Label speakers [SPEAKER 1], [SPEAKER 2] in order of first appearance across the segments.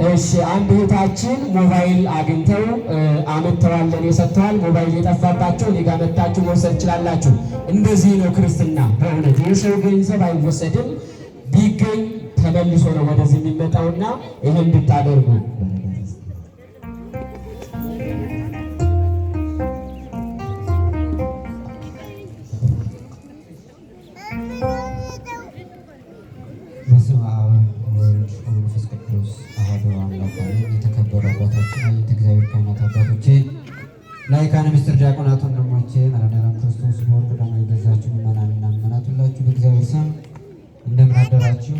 [SPEAKER 1] እሺ አንድ እህታችን ሞባይል አግኝተው አመጥተዋል፣ ለኔ ሰጥተዋል። ሞባይል የጠፋባቸው እኔ ጋር መጣችሁ መውሰድ ትችላላችሁ። እንደዚህ ነው ክርስትና። በእውነት የሰው ገንዘብ አይወሰድም፣ ቢገኝ ተመልሶ ነው ወደዚህ የሚመጣውና ይሄን እንድታደርጉ
[SPEAKER 2] ላይካነ ምስጢር ዲያቆናት ወንድሞቼ መድኃኔዓለም ክርስቶስ በወርቅ ደሙ የገዛችሁ ምእመናንና ምእመናት ሁላችሁ በእግዚአብሔር ስም እንደምን አደራችሁ?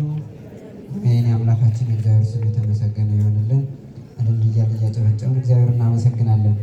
[SPEAKER 2] አሜን። የአምላካችን የእግዚአብሔር ስም የተመሰገነ ይሆንልን። እልል እያልን እያጨበጨብን እግዚአብሔር እናመሰግናለን።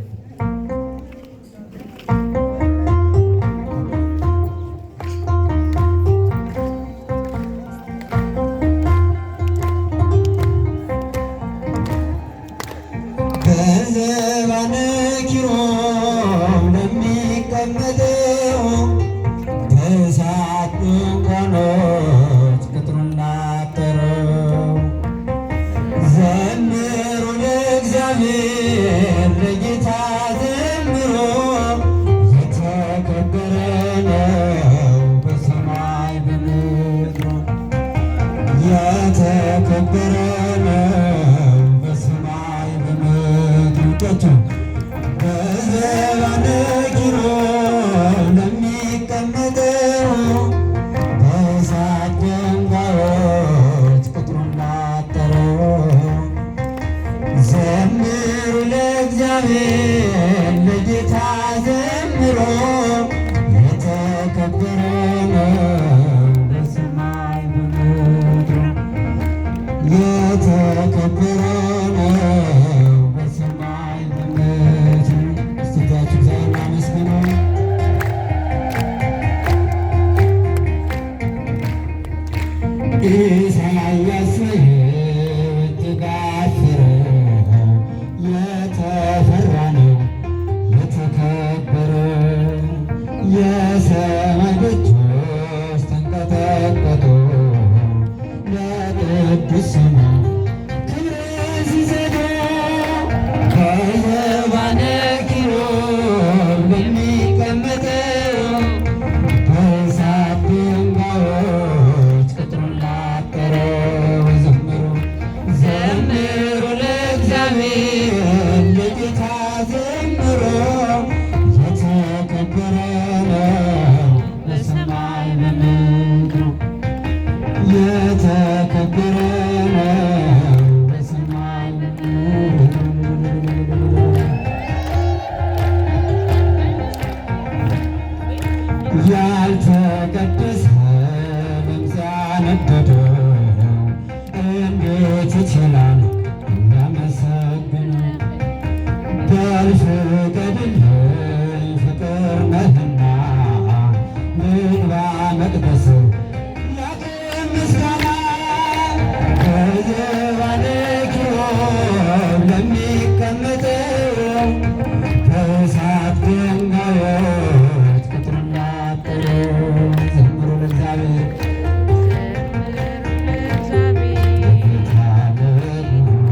[SPEAKER 3] Amen.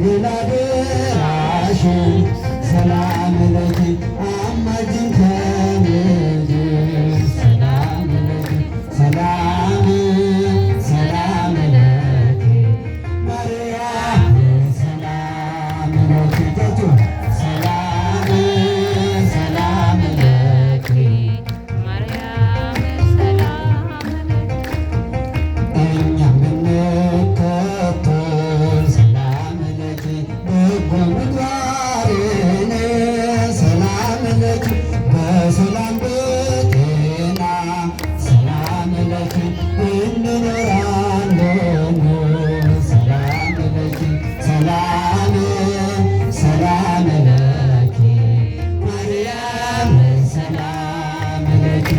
[SPEAKER 2] ድንግል አደራሽን ሰላም ለኪ አማጅን ከምድር ሰላም ለኪ ሰላም ሰላም ለኪ ማርያም ሰላም ለኪ ሰላም ሰላም ለኪ እኛም ብንከተል ሰላም ለኪ በጎ ምግባርን ሰላም ለኪ በሰላም በጤና ሰላም ለኪ እንኖራለን ሰላም ለኪ ሰላም ሰላም ለኪ ማርያም ሰላም ለኪ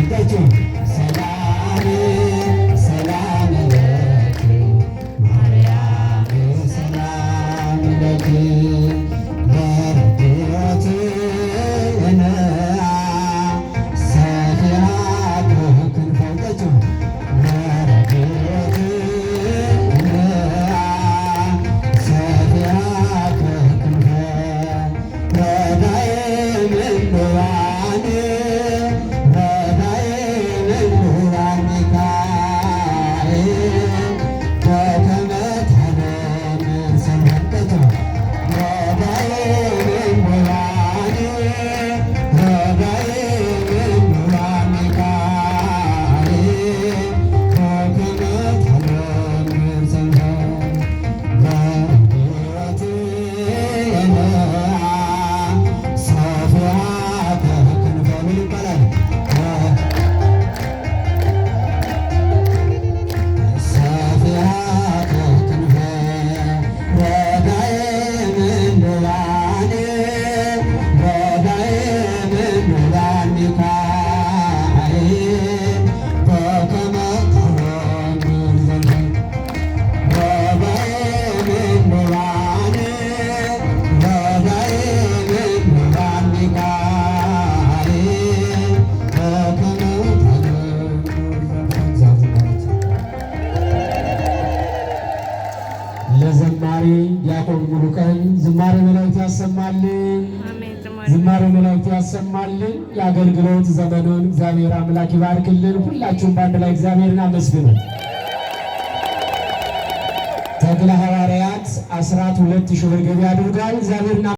[SPEAKER 2] ሰላም ሰላም ለኪ ማርያም ሰላም ለኪ በረድኤትነ ሰፊሐ ክንፈ በረድኤትነ ሰፊሐ ክንፈ ረዳኤ ምሉዓን ረዳኤ ምሉዓን ሚካኤል በከመ ታደምር ሰንበቶ ረዳኤ ምሉዓን ረዳኤ ምሉዓን ሚካኤል በከመ ታደምር ሰንበቶ በረድኤትነ ሰፊሐ ክንፈ ምን ይባላል? ሰፊሐ ክንፈ ረዳኤ ምሉዓን ረዳኤ ምሉዓን ሚካኤል በከመ ታደምር ዘንድ ረዳኤ ምሉዓን ረዳኤ ምሉዓን ሚካኤል በከመ ታደምር ዘንድ
[SPEAKER 1] ለዘማሪ ዲያቆን ሙሉቀን ዝማሬ መላእክት ያሰማልን። ዝማሬ መላእክት ያሰማልን። የአገልግሎት ዘመኑን እግዚአብሔር አምላክ ይባርክልን። ሁላችሁም በአንድ ላይ እግዚአብሔርን አመስግኑ። ተክለ ሐዋርያት 12,000 ብር ገቢ አድርጓል። እግዚአብሔርን